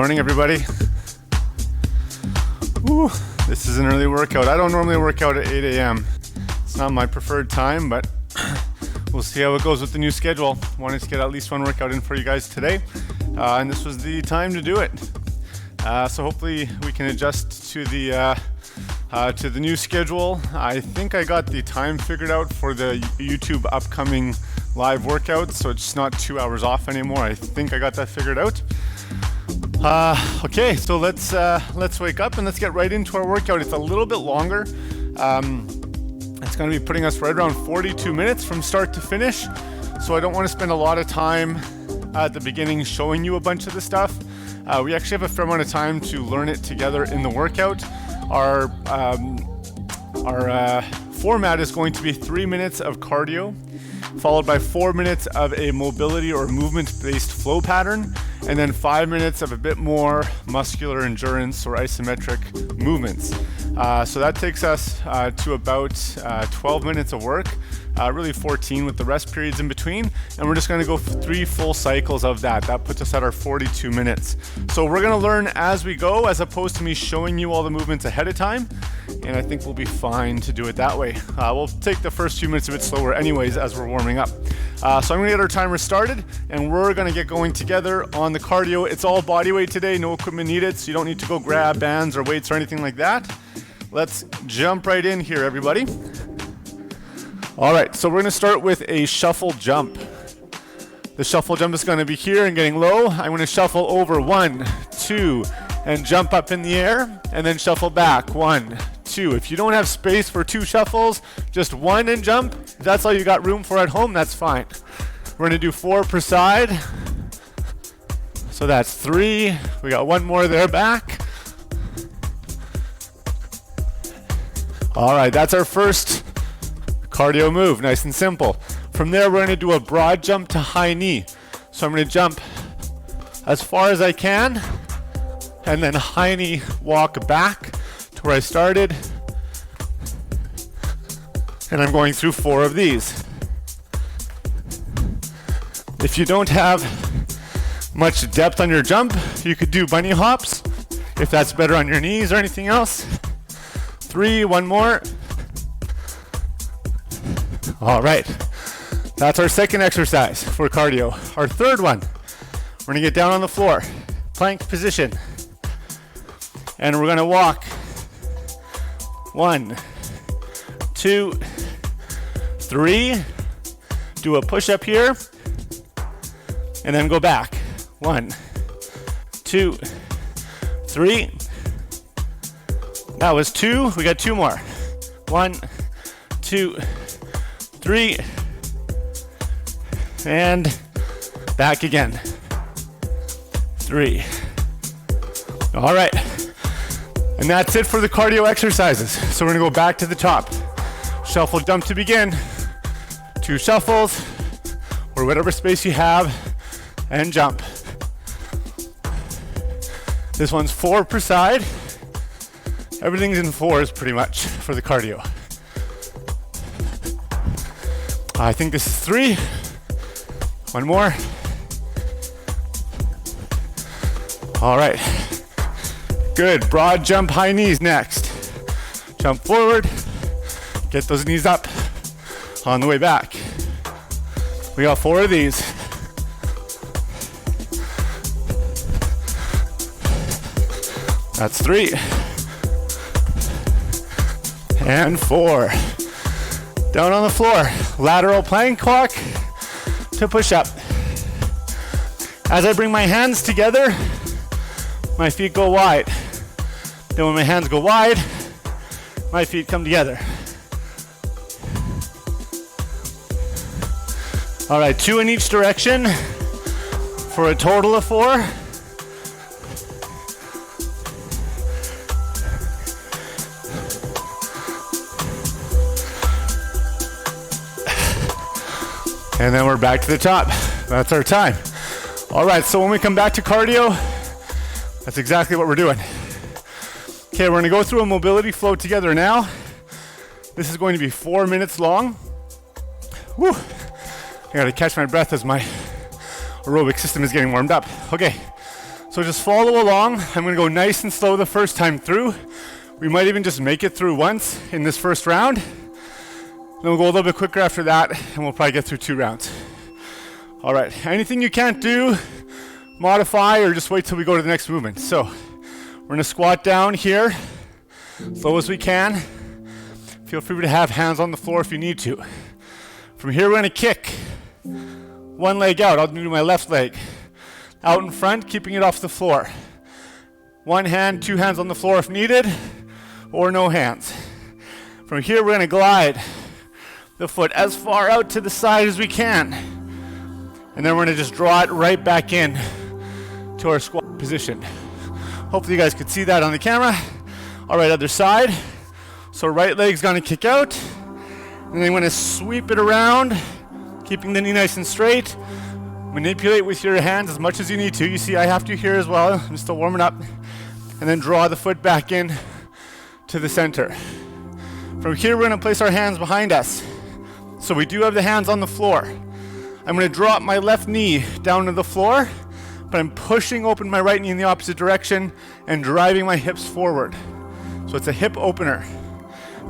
morning, everybody. Woo, this is an early workout. I don't normally work out at 8 a.m. It's not my preferred time, but we'll see how it goes with the new schedule. Wanted to get at least one workout in for you guys today, and this was the time to do it. So hopefully we can adjust to the new schedule. I think I got the time figured out for the YouTube upcoming live workouts, so it's not 2 hours off anymore. I think I got that figured out. Okay, so let's wake up and let's get right into our workout. It's a little bit longer. It's going to be putting us right around 42 minutes from start to finish. So I don't want to spend a lot of time at the beginning showing you a bunch of the stuff. We actually have a fair amount of time to learn it together in the workout. Our format is going to be 3 minutes of cardio, followed by 4 minutes of a mobility or movement-based flow pattern, and then 5 minutes of a bit more muscular endurance or isometric movements. So that takes us to about 12 minutes of work, really 14 with the rest periods in between, and we're just going to go 3 full cycles of that. That puts us at our 42 minutes. So we're going to learn as we go, as opposed to me showing you all the movements ahead of time, and I think we'll be fine to do it that way. We'll take the first few minutes a bit slower anyways as we're warming up. So I'm going to get our timer started, and we're going to get going together on the cardio. It's all body weight today, no equipment needed, so you don't need to go grab bands or weights or anything like that. Let's jump right in here, everybody. All right, so we're going to start with a shuffle jump. The shuffle jump is going to be here and getting low. I'm going to shuffle over 1, 2, and jump up in the air, and then shuffle back 1, 2. If you don't have space for 2 shuffles, just 1 and jump. If that's all you got room for at home, that's fine. We're going to do 4 per side. So that's 3. We got 1 more there back. All right, that's our first cardio move, nice and simple. From there, we're going to do a broad jump to high knee. So I'm going to jump as far as I can, and then high knee walk back to where I started. And I'm going through 4 of these. If you don't have much depth on your jump, you could do bunny hops, if that's better on your knees or anything else. 3, 1 more. All right, that's our second exercise for cardio. Our third one, we're gonna get down on the floor, plank position, and we're gonna walk 1, 2, 3, do a push-up here, and then go back. 1, 2, 3. That was 2. We got 2 more. 1, 2, 3, and back again. 3. All right, and that's it for the cardio exercises. So we're gonna go back to the top. Shuffle jump to begin. 2 shuffles, or whatever space you have, and jump. This one's 4 per side. Everything's in 4s pretty much for the cardio. I think this is 3. 1 more. All right. Good. Broad jump, high knees next. Jump forward. Get those knees up on the way back. We got 4 of these. That's 3. And 4. Down on the floor, lateral plank walk to push up. As I bring my hands together, my feet go wide. Then when my hands go wide, my feet come together. All right, 2 in each direction for a total of 4. And then we're back to the top. That's our time. All right, so when we come back to cardio, that's exactly what we're doing. Okay, we're gonna go through a mobility flow together now. This is going to be 4 minutes long. Woo! I gotta catch my breath as my aerobic system is getting warmed up. Okay, So just follow along. I'm gonna go nice and slow the first time through. We might even just make it through once in this first round. Then we'll go a little bit quicker after that, and we'll probably get through 2 rounds. All right, anything you can't do, modify or just wait till we go to the next movement. So we're gonna squat down here, slow as we can. Feel free to have hands on the floor if you need to. From here, we're gonna kick one leg out. I'll do my left leg. Out in front, keeping it off the floor. One hand, 2 hands on the floor if needed, or no hands. From here, we're gonna glide the foot as far out to the side as we can. And then we're gonna just draw it right back in to our squat position. Hopefully you guys could see that on the camera. All right, other side. So right leg's gonna kick out, and then I'm gonna sweep it around, keeping the knee nice and straight. Manipulate with your hands as much as you need to. You see I have to here as well. I'm still warming up. And then draw the foot back in to the center. From here, we're gonna place our hands behind us. So we do have the hands on the floor. I'm gonna drop my left knee down to the floor, but I'm pushing open my right knee in the opposite direction and driving my hips forward. So it's a hip opener.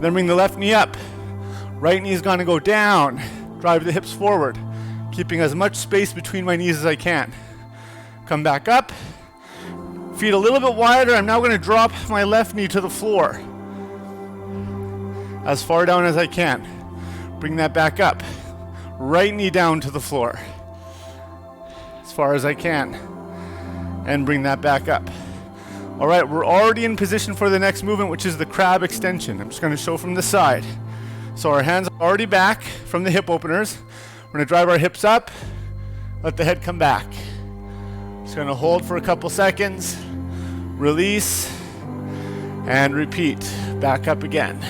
Then bring the left knee up. Right knee is gonna go down. Drive the hips forward, keeping as much space between my knees as I can. Come back up. Feet a little bit wider. I'm now gonna drop my left knee to the floor. As far down as I can. Bring that back up. Right knee down to the floor. As far as I can. And bring that back up. All right, we're already in position for the next movement, which is the crab extension. I'm just gonna show from the side. So our hands are already back from the hip openers. We're gonna drive our hips up, let the head come back. Just gonna hold for a couple seconds, release, and repeat. Back up again.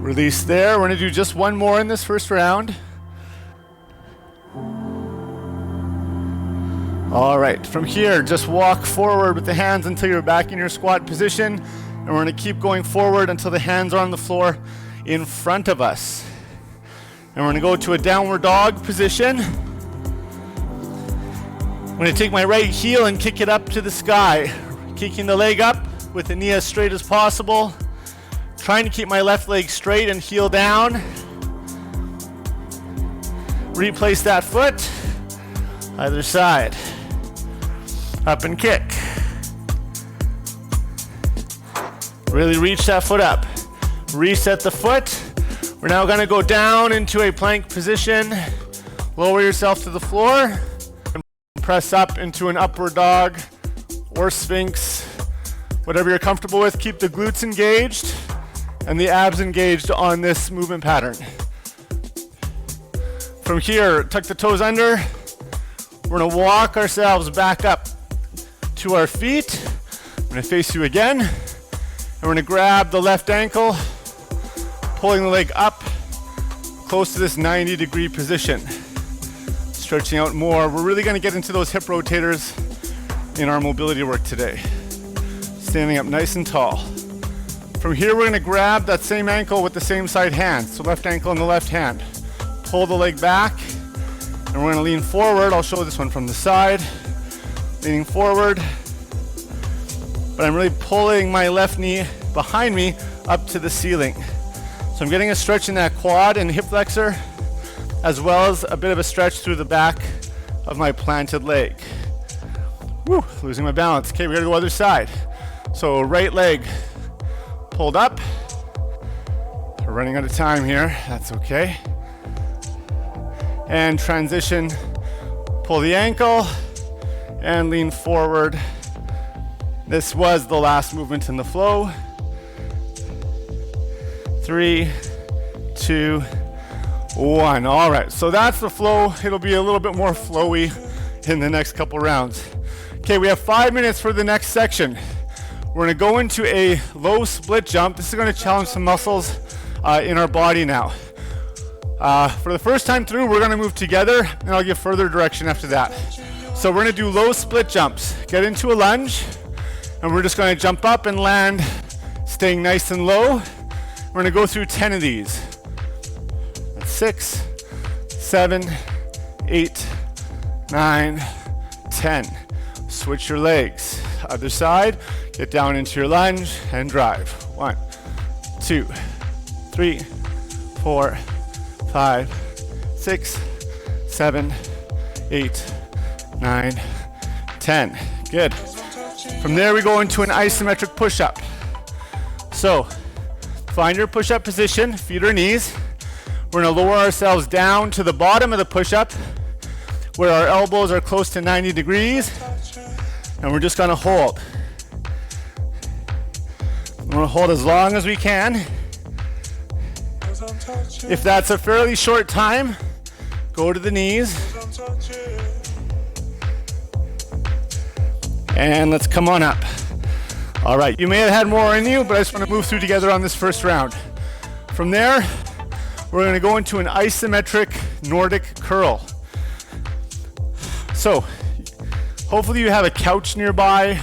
Release there. We're gonna do just one more in this first round. All right, from here, just walk forward with the hands until you're back in your squat position, and we're gonna keep going forward until the hands are on the floor in front of us. And we're gonna go to a downward dog position. I'm gonna take my right heel and kick it up to the sky, kicking the leg up with the knee as straight as possible. Trying to keep my left leg straight and heel down. Replace that foot, either side. Up and kick. Really reach that foot up. Reset the foot. We're now gonna go down into a plank position. Lower yourself to the floor. And press up into an upward dog or sphinx. Whatever you're comfortable with, keep the glutes engaged and the abs engaged on this movement pattern. From here, tuck the toes under. We're gonna walk ourselves back up to our feet. I'm gonna face you again. And we're gonna grab the left ankle, pulling the leg up close to this 90-degree position. Stretching out more. We're really gonna get into those hip rotators in our mobility work today. Standing up nice and tall. From here, we're gonna grab that same ankle with the same side hand. So left ankle in the left hand. Pull the leg back, and we're gonna lean forward. I'll show this one from the side. Leaning forward, but I'm really pulling my left knee behind me up to the ceiling. So I'm getting a stretch in that quad and hip flexor, as well as a bit of a stretch through the back of my planted leg. Woo, losing my balance. Okay, we gotta go other side. So right leg pulled up. We're running out of time here, that's okay. And transition, pull the ankle and lean forward. This was the last movement in the flow. 3, 2, 1. All right, so that's the flow. It'll be a little bit more flowy in the next couple rounds. Okay, we have 5 minutes for the next section. We're gonna go into a low split jump. This is gonna challenge some muscles in our body now. For the first time through, we're gonna move together, and I'll give further direction after that. So we're gonna do low split jumps. Get into a lunge, and we're just gonna jump up and land, staying nice and low. We're gonna go through 10 of these. 6, 7, 8, 9, 10. switch your legs. Other side, get down into your lunge and drive. 1, 2, 3, 4, 5, 6, 7, 8, 9, 10. Good. From there we go into an isometric push-up. So find your push-up position, feet or knees. We're gonna lower ourselves down to the bottom of the push-up where our elbows are close to 90 degrees, and we're just gonna hold. We're gonna hold as long as we can. If that's a fairly short time, go to the knees. And let's come on up. All right, you may have had more in you, but I just want to move through together on this first round. From there, we're going to go into an isometric Nordic curl. So, hopefully you have a couch nearby,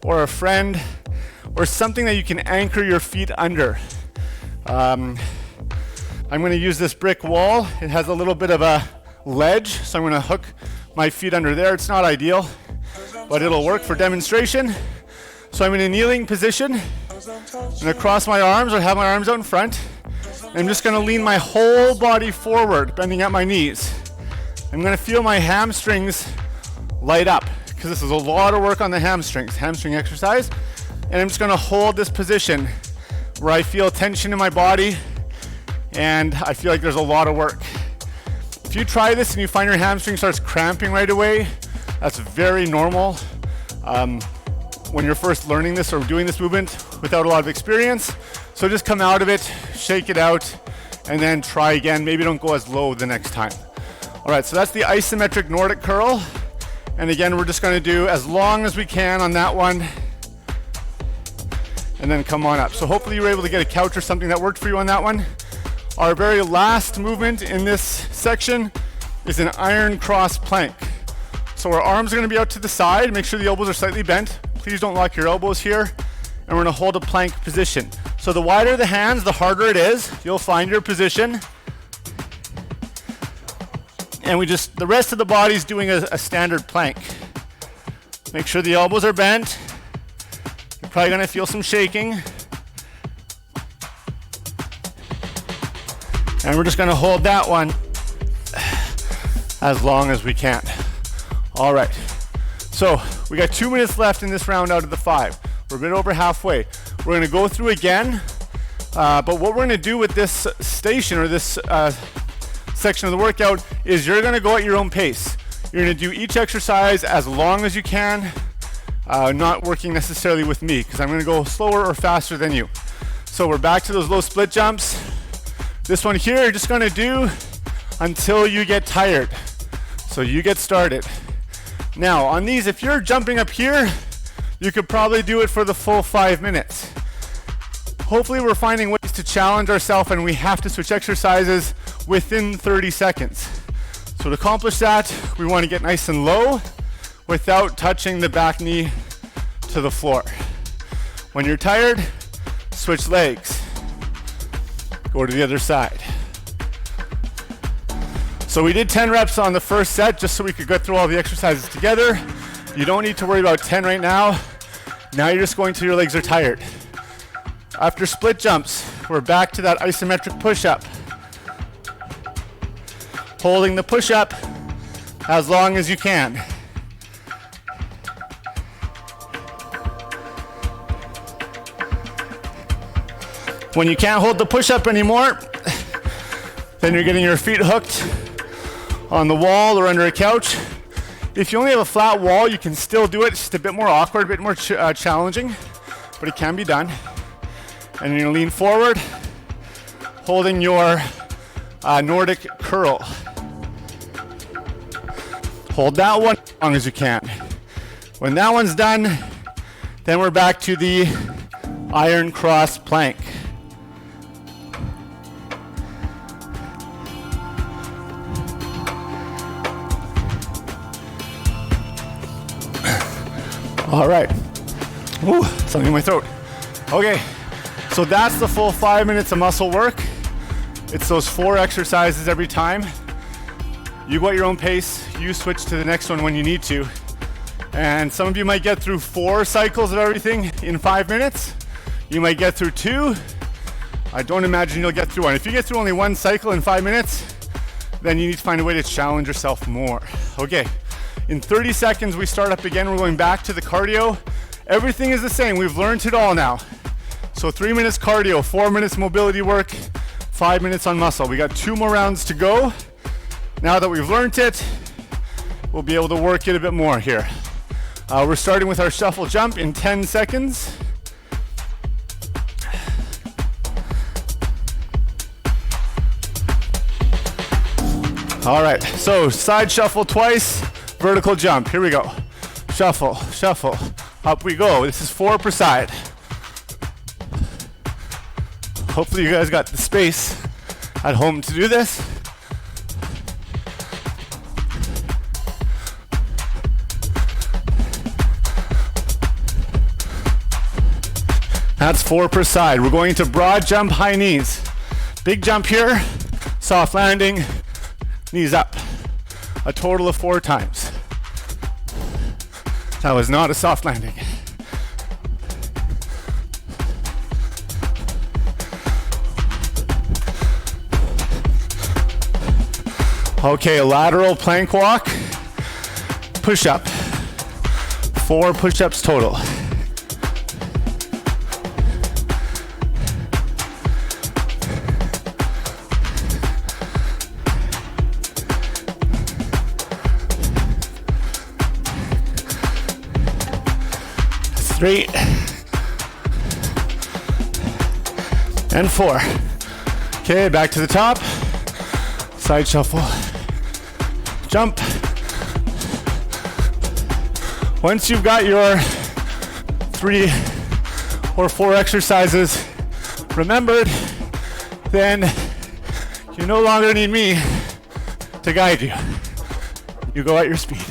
or a friend, or something that you can anchor your feet under. I'm going to use this brick wall. It has a little bit of a ledge, so I'm going to hook my feet under there. It's not ideal, but it'll work for demonstration. So I'm in a kneeling position. I'm going to cross my arms or have my arms out in front. I'm just going to lean my whole body forward, bending at my knees. I'm going to feel my hamstrings light up because this is a lot of work on the hamstrings, hamstring exercise. And I'm just going to hold this position where I feel tension in my body and I feel like there's a lot of work. If you try this and you find your hamstring starts cramping right away, that's very normal when you're first learning this or doing this movement without a lot of experience. So just come out of it, shake it out, and then try again. Maybe don't go as low the next time. All right, so that's the isometric Nordic curl. And again, we're just gonna do as long as we can on that one, and then come on up. So hopefully you were able to get a couch or something that worked for you on that one. Our very last movement in this section is an iron cross plank. So our arms are gonna be out to the side. Make sure the elbows are slightly bent. Please don't lock your elbows here. And we're gonna hold a plank position. So the wider the hands, the harder it is. You'll find your position. And the rest of the body's doing a standard plank. Make sure the elbows are bent. You're probably gonna feel some shaking. And we're just gonna hold that one as long as we can. All right, so we got 2 minutes left in this round out of the 5. We're a bit over halfway. We're gonna go through again, but what we're gonna do with this station or this section of the workout is you're gonna go at your own pace. You're gonna do each exercise as long as you can, not working necessarily with me because I'm gonna go slower or faster than you. So we're back to those low split jumps. This one here, you're just gonna do until you get tired. So you get started. Now on these, if you're jumping up here, you could probably do it for the full 5 minutes. Hopefully we're finding ways to challenge ourselves and we have to switch exercises within 30 seconds. So to accomplish that, we want to get nice and low without touching the back knee to the floor. When you're tired, switch legs. Go to the other side. So we did 10 reps on the first set just so we could get through all the exercises together. You don't need to worry about 10 right now. Now you're just going till your legs are tired. After split jumps, we're back to that isometric push-up. Holding the push-up as long as you can. When you can't hold the push-up anymore, then you're getting your feet hooked on the wall or under a couch. If you only have a flat wall, you can still do it. It's just a bit more awkward, a bit more challenging, but it can be done. And you're gonna lean forward, holding your Nordic curl. Hold that one as long as you can. When that one's done, then we're back to the iron cross plank. All right. Ooh, something in my throat. Okay, so that's the full 5 minutes of muscle work. It's those 4 exercises every time. You go at your own pace. You switch to the next one when you need to. And some of you might get through 4 cycles of everything in 5 minutes. You might get through 2. I don't imagine you'll get through 1. If you get through only 1 cycle in 5 minutes, then you need to find a way to challenge yourself more. Okay, in 30 seconds we start up again. We're going back to the cardio. Everything is the same. We've learned it all now. So 3 minutes cardio, 4 minutes mobility work, 5 minutes on muscle. We got 2 more rounds to go. Now that we've learned it, we'll be able to work it a bit more here. We're starting with our shuffle jump in 10 seconds. All right, so side shuffle twice, vertical jump. Here we go. Shuffle, shuffle, up we go. This is 4 per side. Hopefully you guys got the space at home to do this. That's 4 per side. We're going to broad jump, high knees. Big jump here, soft landing, knees up. A total of 4 times. That was not a soft landing. Okay, lateral plank walk, push up. 4 push-ups total. Three and 4. Okay, back to the top. Side shuffle. Jump. Once you've got your 3 or 4 exercises remembered, then you no longer need me to guide you. You go at your speed.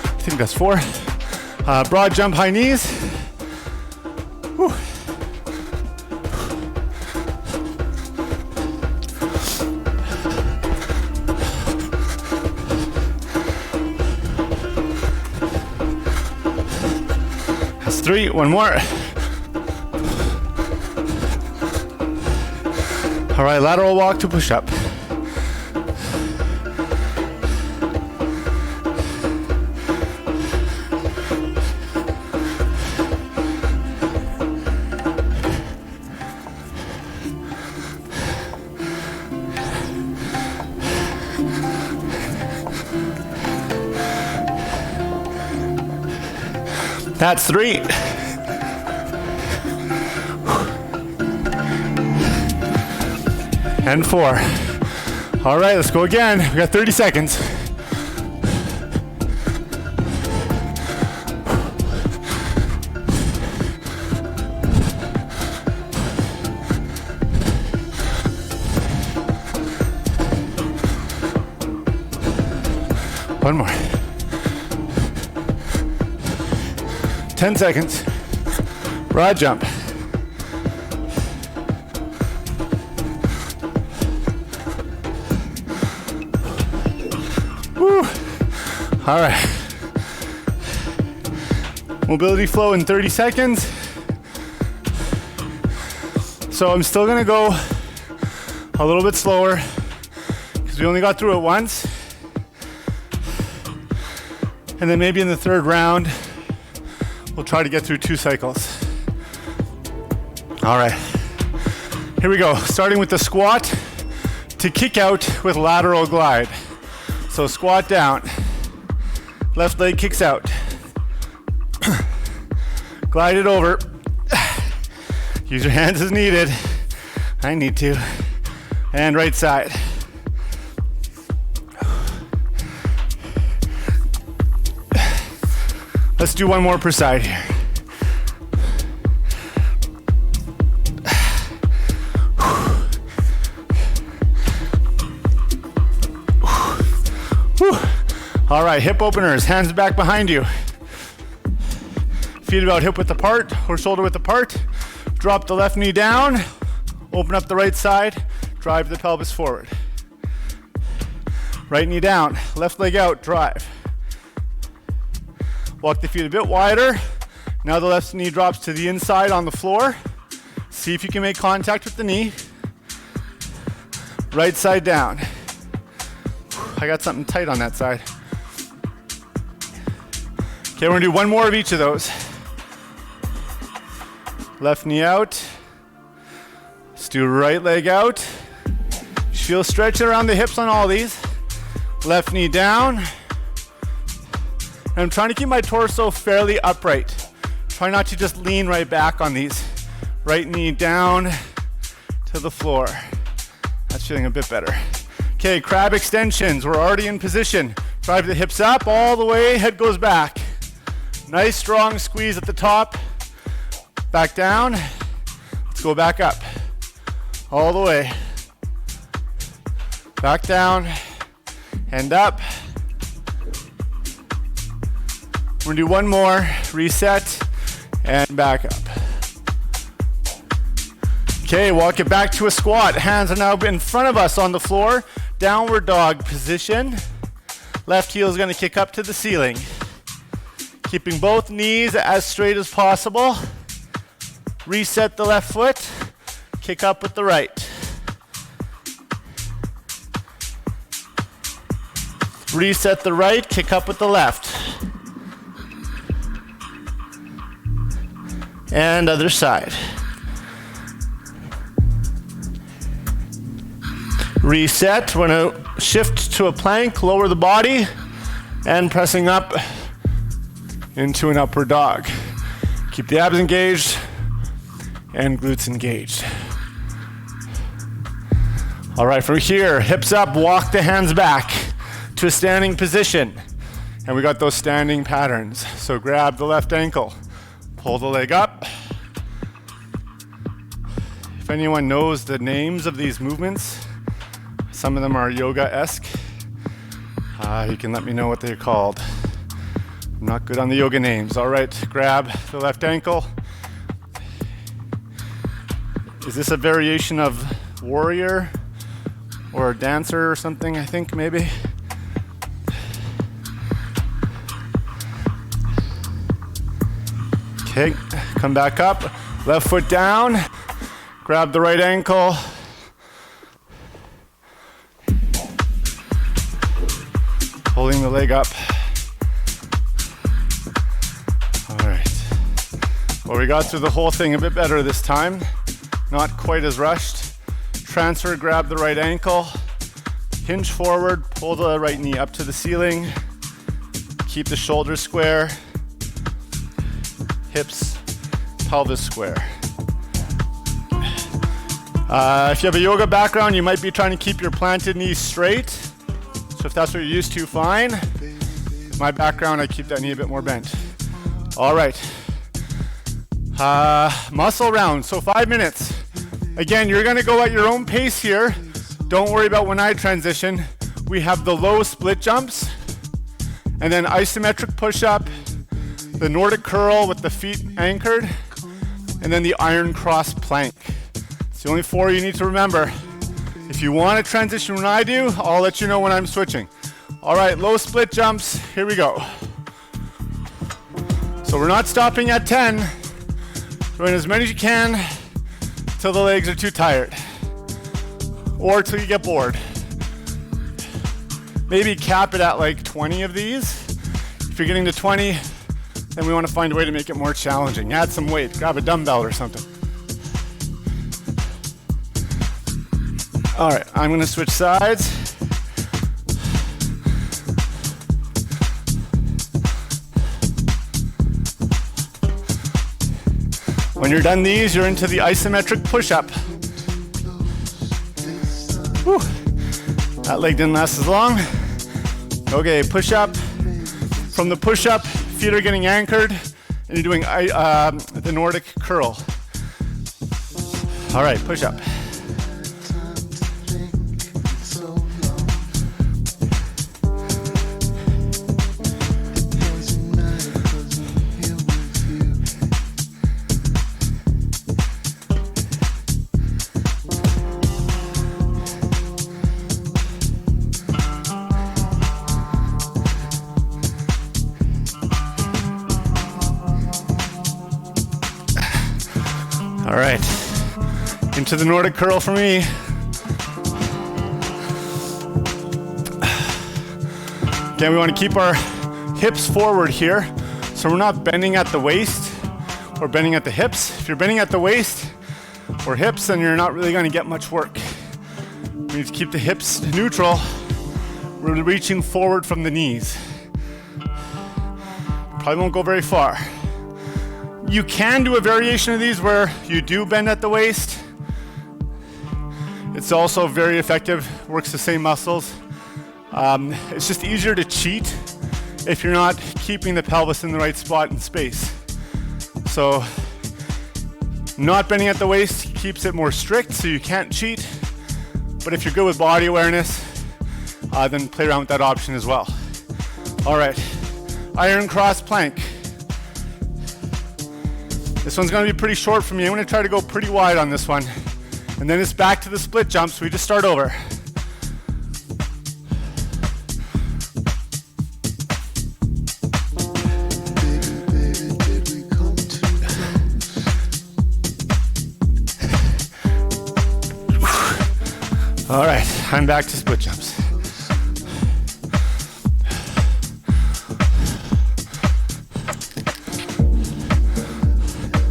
I think that's 4. Broad jump, high knees. Whew. That's 3. 1 more. All right, lateral walk to push up. That's 3. And 4. All right, let's go again. We got 30 seconds. One more. 10 seconds. Broad jump. Woo. All right. Mobility flow in 30 seconds. So I'm still gonna go a little bit slower because we only got through it once. And then maybe in the 3rd round, we'll try to get through 2 cycles. All right, here we go. Starting with the squat to kick out with lateral glide. So squat down, left leg kicks out. Glide it over. Use your hands as needed. I need to. And right side. Let's do 1 more per side here. All right, hip openers, hands back behind you. Feet about hip width apart or shoulder width apart. Drop the left knee down, open up the right side, drive the pelvis forward. Right knee down, left leg out, drive. Walk the feet a bit wider. Now the left knee drops to the inside on the floor. See if you can make contact with the knee. Right side down. I got something tight on that side. Okay, we're gonna do one more of each of those. Left knee out. Let's do right leg out. Feel stretching around the hips on all these. Left knee down. And I'm trying to keep my torso fairly upright. Try not to just lean right back on these. Right knee down to the floor. That's feeling a bit better. Okay, crab extensions. We're already in position. Drive the hips up all the way, head goes back. Nice strong squeeze at the top. Back down. Let's go back up. All the way. Back down and up. We're gonna do one more, reset, and back up. Okay, walk it back to a squat. Hands are now in front of us on the floor. Downward dog position. Left heel is gonna kick up to the ceiling. Keeping both knees as straight as possible. Reset the left foot, kick up with the right. Reset the right, kick up with the left. And other side. Reset, we're gonna shift to a plank, lower the body, and pressing up into an upward dog. Keep the abs engaged and glutes engaged. All right, from here, hips up, walk the hands back to a standing position. And we got those standing patterns. So grab the left ankle, pull the leg up. If anyone knows the names of these movements, some of them are yoga-esque, you can let me know what they're called. I'm not good on the yoga names. All right, grab the left ankle. Is this a variation of warrior or dancer or something, I think, maybe? Okay, come back up, left foot down, grab the right ankle. Holding the leg up. All right. Well, we got through the whole thing a bit better this time. Not quite as rushed. Transfer, grab the right ankle, hinge forward, pull the right knee up to the ceiling, keep the shoulders square, hips, pelvis square. If you have a yoga background, you might be trying to keep your planted knees straight. So if that's what you're used to, fine. My background, I keep that knee a bit more bent. All right. Muscle round, so 5 minutes. Again, you're gonna go at your own pace here. Don't worry about when I transition. We have the low split jumps, and then isometric push-up, the Nordic curl with the feet anchored, and then the iron cross plank. It's the only 4 you need to remember. If you want to transition when I do, I'll let you know when I'm switching. All right, low split jumps, here we go. So we're not stopping at 10. Doing as many as you can till the legs are too tired or till you get bored. Maybe cap it at like 20 of these. If you're getting to 20, then we want to find a way to make it more challenging. Add some weight, grab a dumbbell or something. All right, I'm gonna switch sides. When you're done these, you're into the isometric push-up. Whew. That leg didn't last as long. Okay, push-up. From the push-up, feet are getting anchored, and you're doing the Nordic curl. All right, push-up. Into the Nordic curl for me. Again, we want to keep our hips forward here, so we're not bending at the waist or bending at the hips. If you're bending at the waist or hips, then you're not really going to get much work. We need to keep the hips neutral. We're reaching forward from the knees. Probably won't go very far. You can do a variation of these where you do bend at the waist. It's also very effective, works the same muscles. It's just easier to cheat if you're not keeping the pelvis in the right spot and space. So not bending at the waist keeps it more strict, so you can't cheat. But if you're good with body awareness, then play around with that option as well. All right, iron cross plank. This one's gonna be pretty short for me. I'm gonna try to go pretty wide on this one. And then it's back to the split jump, so we just start over. All right, I'm back to split jumps.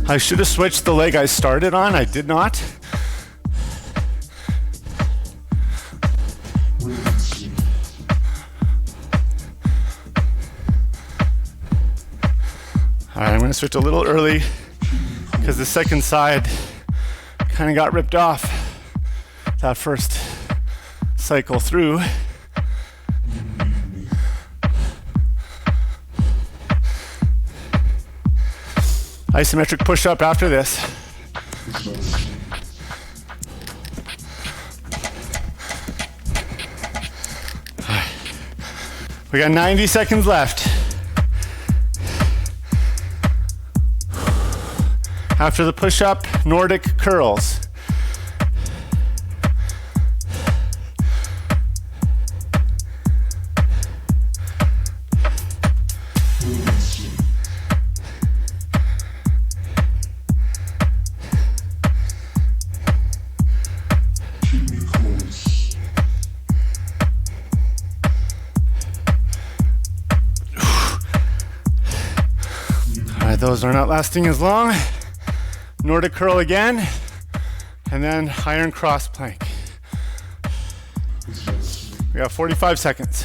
I should have switched the leg I started on. I did not. All right, I'm gonna switch a little early because the second side kind of got ripped off that first cycle through. Isometric push-up after this. We got 90 seconds left. After the push-up, Nordic curls. Those are not lasting as long. Nordic curl again, and then iron cross plank. We got 45 seconds.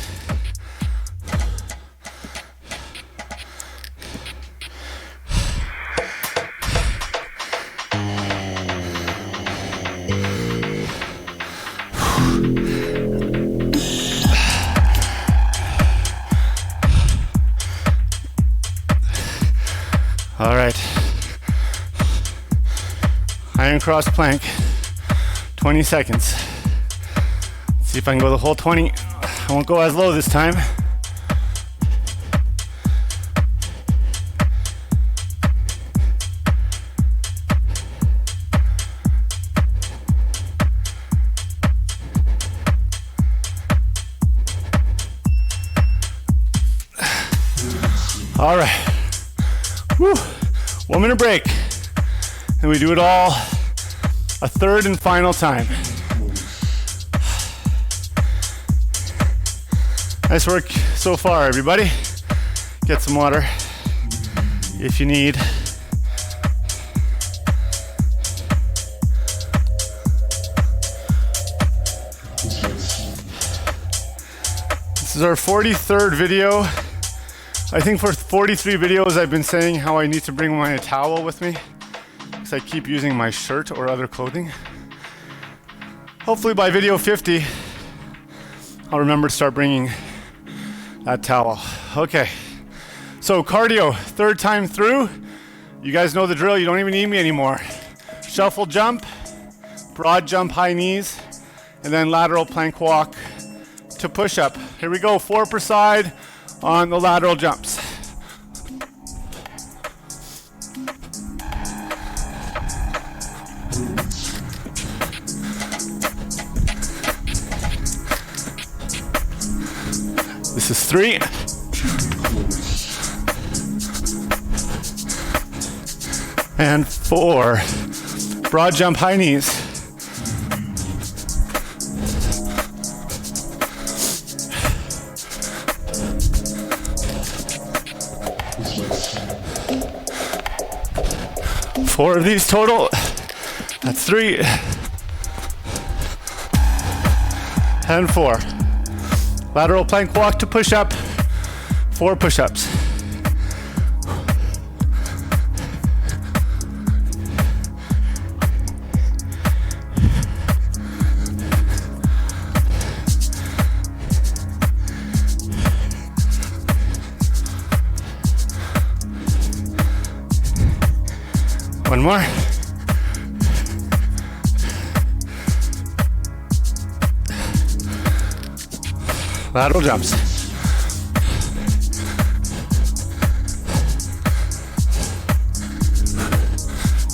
All right, iron cross plank, 20 seconds. Let's see if I can go the whole 20. I won't go as low this time. All right. Whew. 1 minute break, and we do it all a third and final time. Nice work so far, everybody. Get some water if you need. This is our 43rd video. I think for 43 videos I've been saying how I need to bring my towel with me because I keep using my shirt or other clothing. Hopefully by video 50 I'll remember to start bringing that towel. Okay, so cardio, third time through. You guys know the drill, you don't even need me anymore. Shuffle jump, broad jump, high knees, and then lateral plank walk to push up. Here we go, 4 per side on the lateral jumps. This is 3. And 4. Broad jump, high knees. 4 of these total. That's 3. And 4. Lateral plank walk to push up. 4 push-ups. One more. Lateral jumps.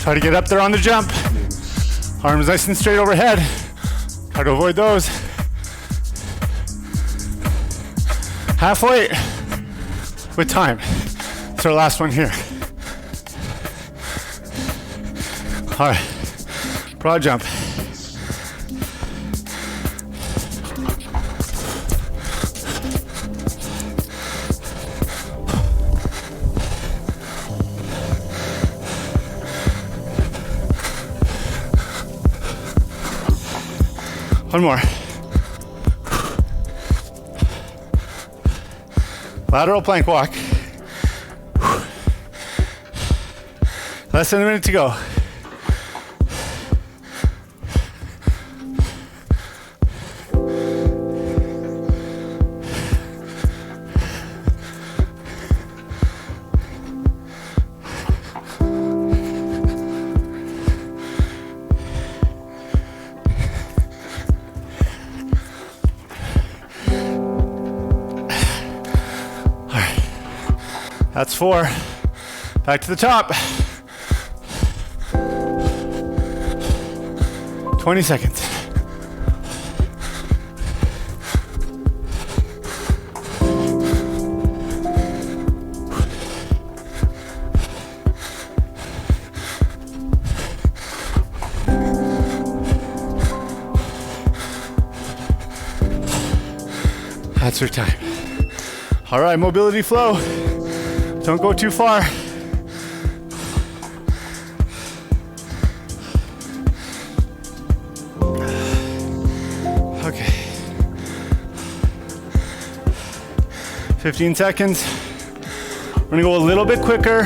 Try to get up there on the jump. Arms nice and straight overhead. Try to avoid those. Halfway with time. It's our last one here. All right, broad jump. One more. Lateral plank walk. Less than a minute to go. That's 4. Back to the top. 20 seconds. That's your time. All right, mobility flow. Don't go too far. Okay. 15 seconds. We're gonna go a little bit quicker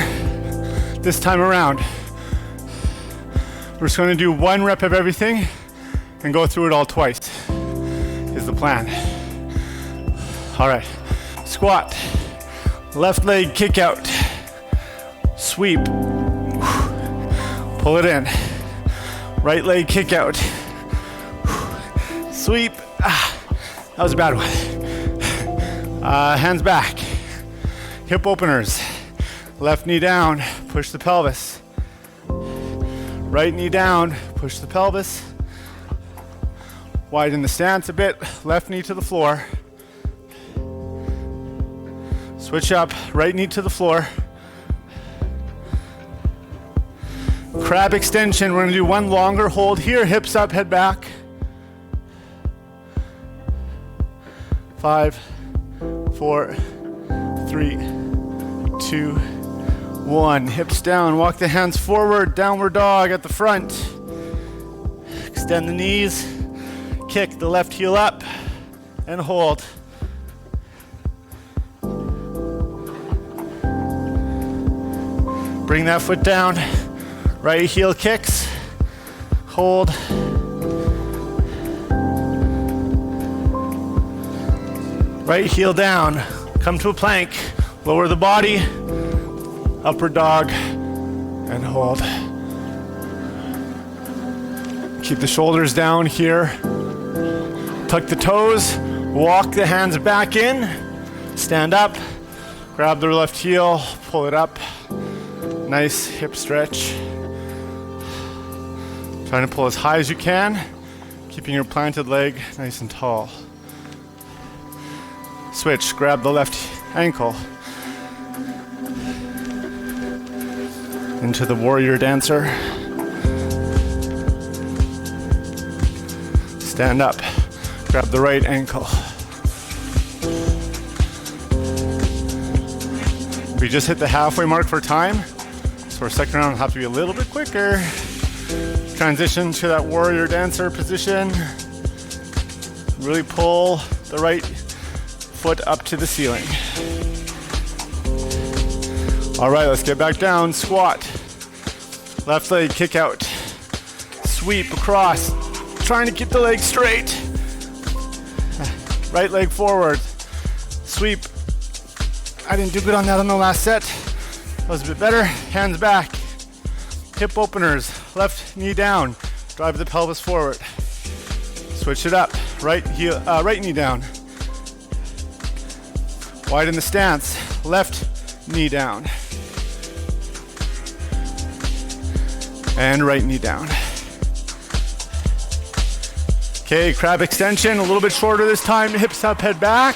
this time around. We're just gonna do 1 rep of everything and go through it all twice, is the plan. All right, squat. Left leg kick out, sweep, pull it in. Right leg kick out, sweep. That was a bad one. Hands back, hip openers. Left knee down, push the pelvis. Right knee down, push the pelvis. Widen the stance a bit, left knee to the floor. Switch up, right knee to the floor. Crab extension, we're gonna do 1 longer hold here, hips up, head back. 5, 4, 3, 2, 1. Hips down, walk the hands forward, downward dog at the front. Extend the knees, kick the left heel up, and hold. Bring that foot down, right heel kicks, hold. Right heel down, come to a plank, lower the body, upward dog, and hold. Keep the shoulders down here. Tuck the toes, walk the hands back in, stand up, grab the left heel, pull it up. Nice hip stretch. Trying to pull as high as you can, keeping your planted leg nice and tall. Switch, grab the left ankle. Into the warrior dancer. Stand up, grab the right ankle. We just hit the halfway mark for time. So our second round will have to be a little bit quicker. Transition to that warrior dancer position. Really pull the right foot up to the ceiling. All right, let's get back down. Squat. Left leg kick out. Sweep across. Trying to keep the leg straight. Right leg forward. Sweep. I didn't do good on that on the last set. That was a bit better. Hands back. Hip openers. Left knee down. Drive the pelvis forward. Switch it up. Right knee down. Widen the stance. Left knee down. And right knee down. Okay, crab extension. A little bit shorter this time. Hips up, head back.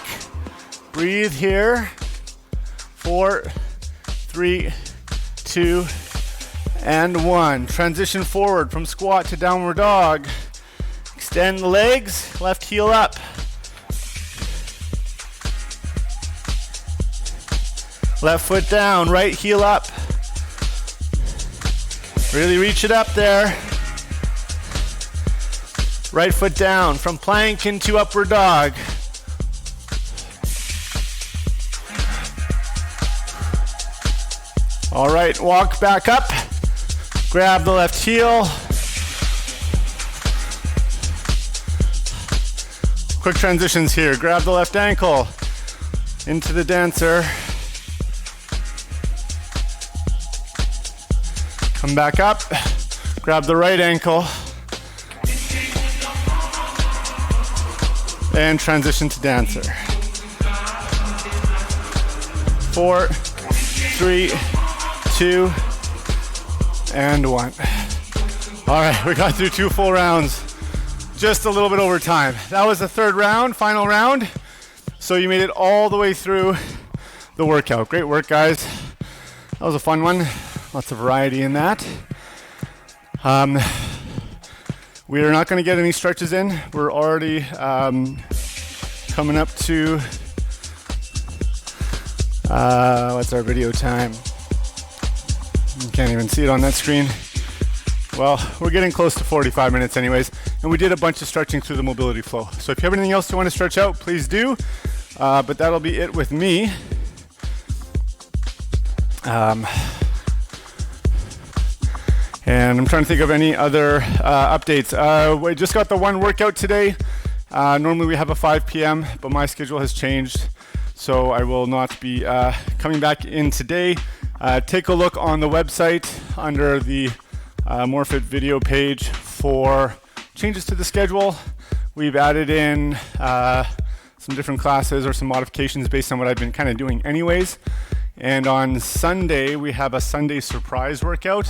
Breathe here. 4, 3, 2, and 1. Transition forward from squat to downward dog. Extend the legs, left heel up. Left foot down, right heel up. Really reach it up there. Right foot down from plank into upward dog. All right, walk back up. Grab the left heel. Quick transitions here. Grab the left ankle into the dancer. Come back up. Grab the right ankle. And transition to dancer. 4, 3, 2, and 1. All right, we got through 2 full rounds. Just a little bit over time. That was the third round, final round. So you made it all the way through the workout. Great work, guys. That was a fun one. Lots of variety in that. We are not going to get any stretches in. We're already coming up to, what's our video time? You can't even see it on that screen. Well, we're getting close to 45 minutes anyways, and we did a bunch of stretching through the mobility flow. So if you have anything else you want to stretch out, please do. But that'll be it with me. And I'm trying to think of any other updates. We just got the one workout today. Normally we have a 5 p.m., but my schedule has changed, so I will not be coming back in today. Take a look on the website under the MORFIT video page for changes to the schedule. We've added in some different classes or some modifications based on what I've been kind of doing anyways. And on Sunday, we have a Sunday surprise workout.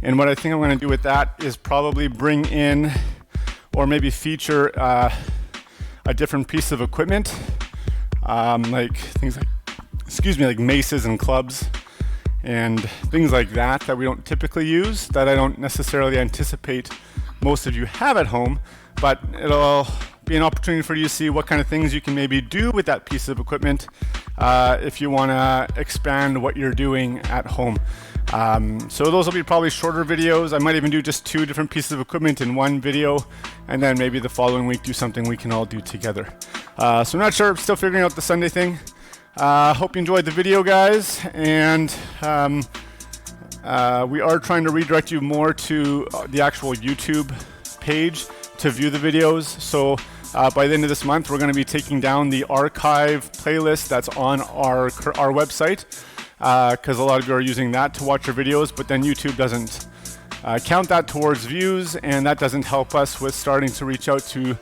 And what I think I'm going to do with that is probably bring in or maybe feature a different piece of equipment, like things like, like maces and clubs and things like that we don't typically use, that I don't necessarily anticipate most of you have at home, but it'll be an opportunity for you to see what kind of things you can maybe do with that piece of equipment if you want to expand what you're doing at home. So those will be probably shorter videos. I might even do just 2 different pieces of equipment in one video, and then maybe the following week do something we can all do together. So I'm not sure, still figuring out the Sunday thing. Hope you enjoyed the video, guys, and we are trying to redirect you more to the actual YouTube page to view the videos. So by the end of this month, we're going to be taking down the archive playlist that's on our website, because a lot of you are using that to watch your videos, but then YouTube doesn't count that towards views, and that doesn't help us with starting to reach out to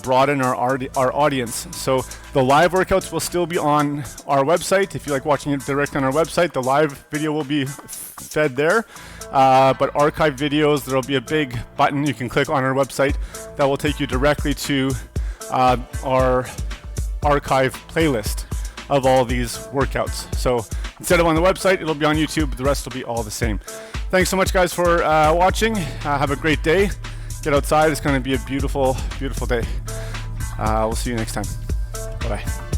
broaden our audience. So the live workouts will still be on our website. If you like watching it direct on our website, the live video will be fed there. But archive videos, there'll be a big button you can click on our website that will take you directly to our archive playlist of all these workouts. So instead of on the website, it'll be on YouTube. The rest will be all the same. Thanks so much, guys, for watching. Have a great day. Get outside. It's going to be a beautiful, beautiful day. We'll see you next time. Bye-bye.